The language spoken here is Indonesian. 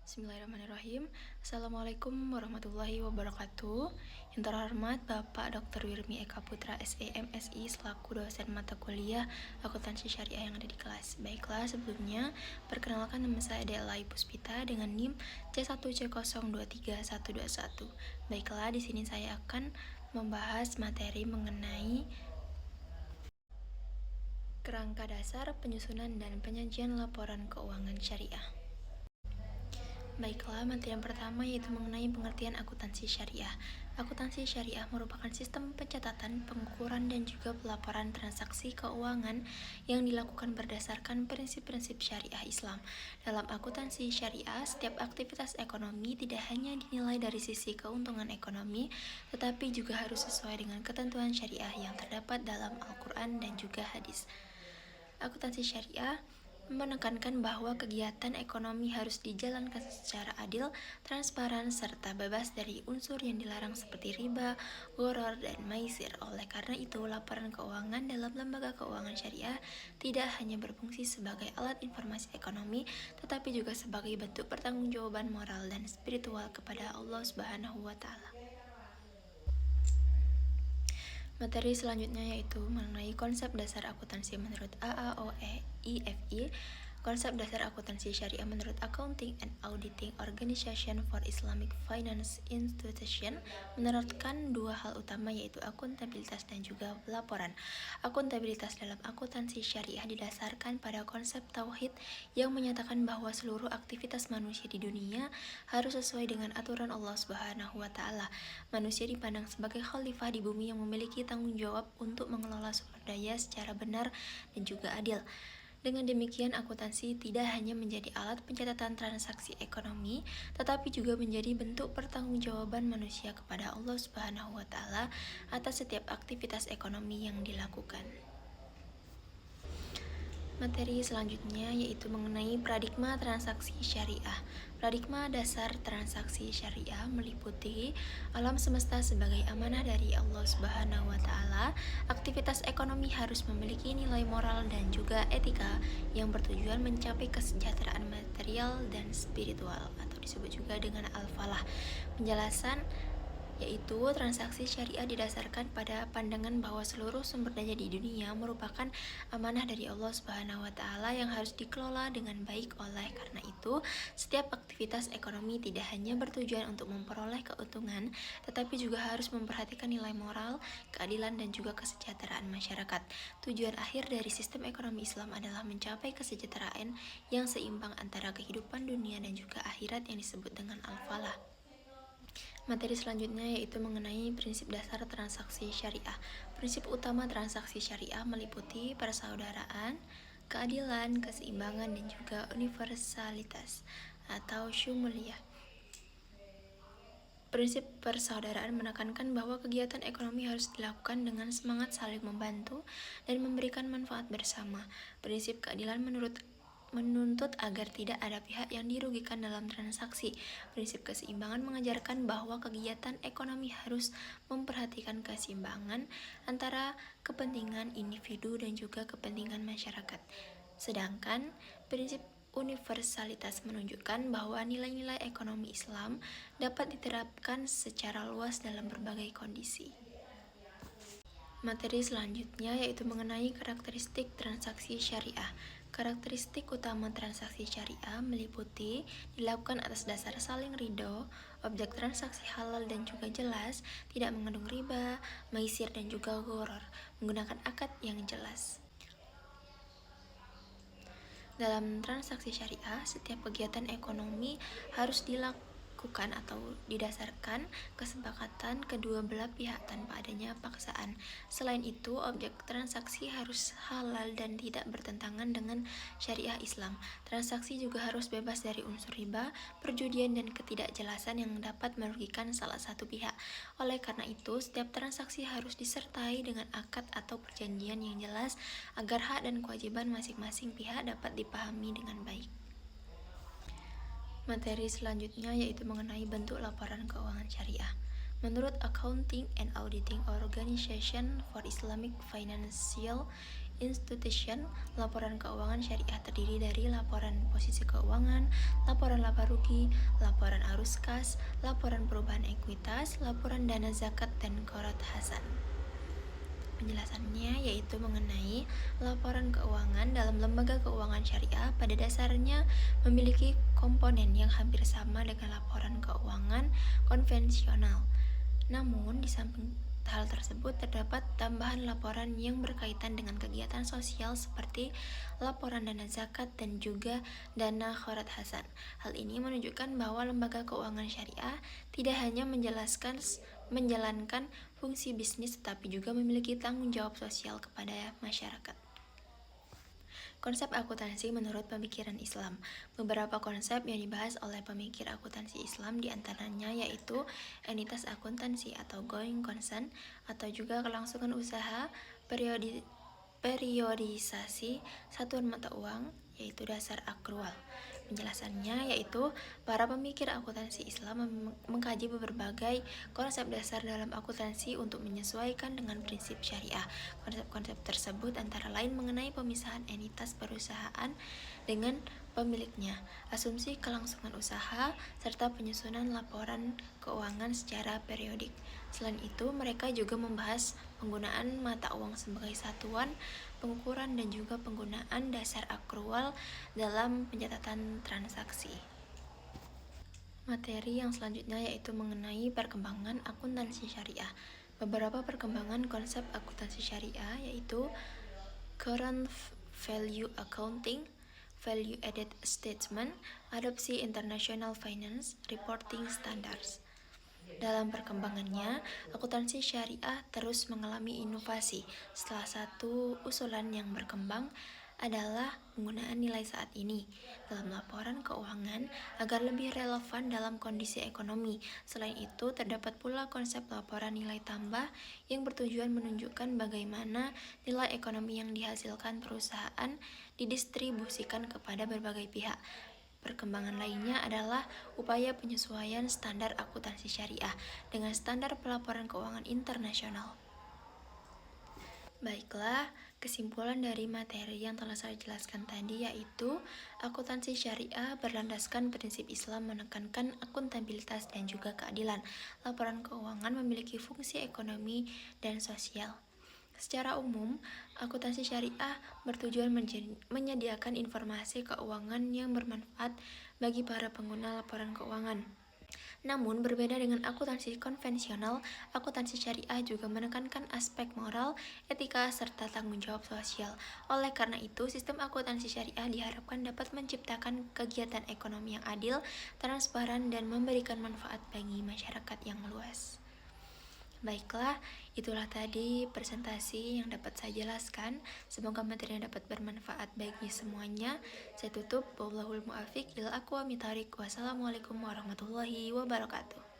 Bismillahirrahmanirrahim. Assalamualaikum warahmatullahi wabarakatuh. Yang terhormat Bapak Dr. Wirmi Eka Putra SEMSI selaku dosen mata kuliah Akuntansi Syariah yang ada di kelas. Baiklah, sebelumnya perkenalkan nama saya Dela Puspita dengan NIM C1C023121. Baiklah, di sini saya akan membahas materi mengenai kerangka dasar penyusunan dan penyajian laporan keuangan syariah. Baiklah, materi yang pertama yaitu mengenai pengertian akuntansi syariah. Akuntansi syariah merupakan sistem pencatatan, pengukuran, dan juga pelaporan transaksi keuangan yang dilakukan berdasarkan prinsip-prinsip syariah Islam. Dalam akuntansi syariah, setiap aktivitas ekonomi tidak hanya dinilai dari sisi keuntungan ekonomi, tetapi juga harus sesuai dengan ketentuan syariah yang terdapat dalam Al-Quran dan juga hadis. Akuntansi syariah menekankan bahwa kegiatan ekonomi harus dijalankan secara adil, transparan, serta bebas dari unsur yang dilarang seperti riba, gharar, dan maisir. Oleh karena itu, laporan keuangan dalam lembaga keuangan syariah tidak hanya berfungsi sebagai alat informasi ekonomi, tetapi juga sebagai bentuk pertanggungjawaban moral dan spiritual kepada Allah Subhanahu wa Ta'ala. Materi selanjutnya yaitu mengenai konsep dasar akuntansi menurut AAOE IFI. Konsep dasar akuntansi syariah menurut Accounting and Auditing Organization for Islamic Finance Institution menerapkan dua hal utama yaitu akuntabilitas dan juga pelaporan. Akuntabilitas dalam akuntansi syariah didasarkan pada konsep tauhid yang menyatakan bahwa seluruh aktivitas manusia di dunia harus sesuai dengan aturan Allah Subhanahu wa Ta'ala. Manusia dipandang sebagai khalifah di bumi yang memiliki tanggung jawab untuk mengelola sumber daya secara benar dan juga adil. Dengan demikian, akuntansi tidak hanya menjadi alat pencatatan transaksi ekonomi, tetapi juga menjadi bentuk pertanggungjawaban manusia kepada Allah Subhanahu wa Ta'ala atas setiap aktivitas ekonomi yang dilakukan. Materi selanjutnya yaitu mengenai paradigma transaksi syariah. Paradigma dasar transaksi syariah meliputi alam semesta sebagai amanah dari Allah Subhanahu wa Ta'ala. Aktivitas ekonomi harus memiliki nilai moral dan juga etika yang bertujuan mencapai kesejahteraan material dan spiritual atau disebut juga dengan al-falah. Penjelasan yaitu transaksi syariah didasarkan pada pandangan bahwa seluruh sumber daya di dunia merupakan amanah dari Allah Subhanahu wa Ta'ala yang harus dikelola dengan baik. Oleh karena itu, setiap aktivitas ekonomi tidak hanya bertujuan untuk memperoleh keuntungan, tetapi juga harus memperhatikan nilai moral, keadilan, dan juga kesejahteraan masyarakat. Tujuan akhir dari sistem ekonomi Islam adalah mencapai kesejahteraan yang seimbang antara kehidupan dunia dan juga akhirat yang disebut dengan al-falah. Materi selanjutnya yaitu mengenai prinsip dasar transaksi syariah. Prinsip utama transaksi syariah meliputi persaudaraan, keadilan, keseimbangan, dan juga universalitas atau syumuliyah. Prinsip persaudaraan menekankan bahwa kegiatan ekonomi harus dilakukan dengan semangat saling membantu dan memberikan manfaat bersama. Prinsip keadilan menuntut agar tidak ada pihak yang dirugikan dalam transaksi. Prinsip keseimbangan mengajarkan bahwa kegiatan ekonomi harus memperhatikan keseimbangan antara kepentingan individu dan juga kepentingan masyarakat. Sedangkan prinsip universalitas menunjukkan bahwa nilai-nilai ekonomi Islam dapat diterapkan secara luas dalam berbagai kondisi. Materi selanjutnya yaitu mengenai karakteristik transaksi syariah. Karakteristik utama transaksi syariah meliputi dilakukan atas dasar saling ridho, objek transaksi halal dan juga jelas, tidak mengandung riba, maisir dan juga gharar, menggunakan akad yang jelas. Dalam transaksi syariah, setiap kegiatan ekonomi harus dilakukan atau didasarkan kesepakatan kedua belah pihak tanpa adanya paksaan. Selain itu, objek transaksi harus halal dan tidak bertentangan dengan syariah Islam. Transaksi juga harus bebas dari unsur riba, perjudian, dan ketidakjelasan yang dapat merugikan salah satu pihak. Oleh karena itu, setiap transaksi harus disertai dengan akad atau perjanjian yang jelas agar hak dan kewajiban masing-masing pihak dapat dipahami dengan baik. Materi selanjutnya yaitu mengenai bentuk laporan keuangan syariah. Menurut Accounting and Auditing Organization for Islamic Financial Institution, laporan keuangan syariah terdiri dari laporan posisi keuangan, laporan laba rugi, laporan arus kas, laporan perubahan ekuitas, laporan dana zakat, dan qoroat hasan. Penjelasannya yaitu mengenai laporan keuangan dalam lembaga keuangan syariah pada dasarnya memiliki komponen yang hampir sama dengan laporan keuangan konvensional. Namun, di samping hal tersebut terdapat tambahan laporan yang berkaitan dengan kegiatan sosial seperti laporan dana zakat dan juga dana qoroat hasan. Hal ini menunjukkan bahwa lembaga keuangan syariah tidak hanya menjalankan fungsi bisnis tetapi juga memiliki tanggung jawab sosial kepada masyarakat. Konsep akuntansi menurut pemikiran Islam. Beberapa konsep yang dibahas oleh pemikir akuntansi Islam diantaranya yaitu entitas akuntansi atau going concern atau juga kelangsungan usaha, periodisasi satuan mata uang, yaitu dasar akrual. Penjelasannya yaitu para pemikir akuntansi Islam mengkaji berbagai konsep dasar dalam akuntansi untuk menyesuaikan dengan prinsip syariah. Konsep-konsep tersebut antara lain mengenai pemisahan entitas perusahaan dengan pemiliknya, asumsi kelangsungan usaha, serta penyusunan laporan keuangan secara periodik. Selain itu, mereka juga membahas penggunaan mata uang sebagai satuan pengukuran dan juga penggunaan dasar akrual dalam pencatatan transaksi. Materi yang selanjutnya yaitu mengenai perkembangan akuntansi syariah. Beberapa perkembangan konsep akuntansi syariah yaitu current value accounting, value added statement, adopsi international finance reporting standards. Dalam perkembangannya, akuntansi syariah terus mengalami inovasi. Salah satu usulan yang berkembang adalah penggunaan nilai saat ini dalam laporan keuangan agar lebih relevan dalam kondisi ekonomi. Selain itu, terdapat pula konsep laporan nilai tambah yang bertujuan menunjukkan bagaimana nilai ekonomi yang dihasilkan perusahaan didistribusikan kepada berbagai pihak. Perkembangan lainnya adalah upaya penyesuaian standar akuntansi syariah dengan standar pelaporan keuangan internasional. Baiklah, kesimpulan dari materi yang telah saya jelaskan tadi yaitu akuntansi syariah berlandaskan prinsip Islam menekankan akuntabilitas dan juga keadilan. Laporan keuangan memiliki fungsi ekonomi dan sosial. Secara umum, akuntansi syariah bertujuan menyediakan informasi keuangan yang bermanfaat bagi para pengguna laporan keuangan. Namun, berbeda dengan akuntansi konvensional, akuntansi syariah juga menekankan aspek moral, etika, serta tanggung jawab sosial. Oleh karena itu, sistem akuntansi syariah diharapkan dapat menciptakan kegiatan ekonomi yang adil, transparan, dan memberikan manfaat bagi masyarakat yang luas. Baiklah, itulah tadi presentasi yang dapat saya jelaskan. Semoga materinya dapat bermanfaat bagi semuanya. Saya tutup. Wallahul muwaffiq ila aqwamit thoriq. Wassalamualaikum warahmatullahi wabarakatuh.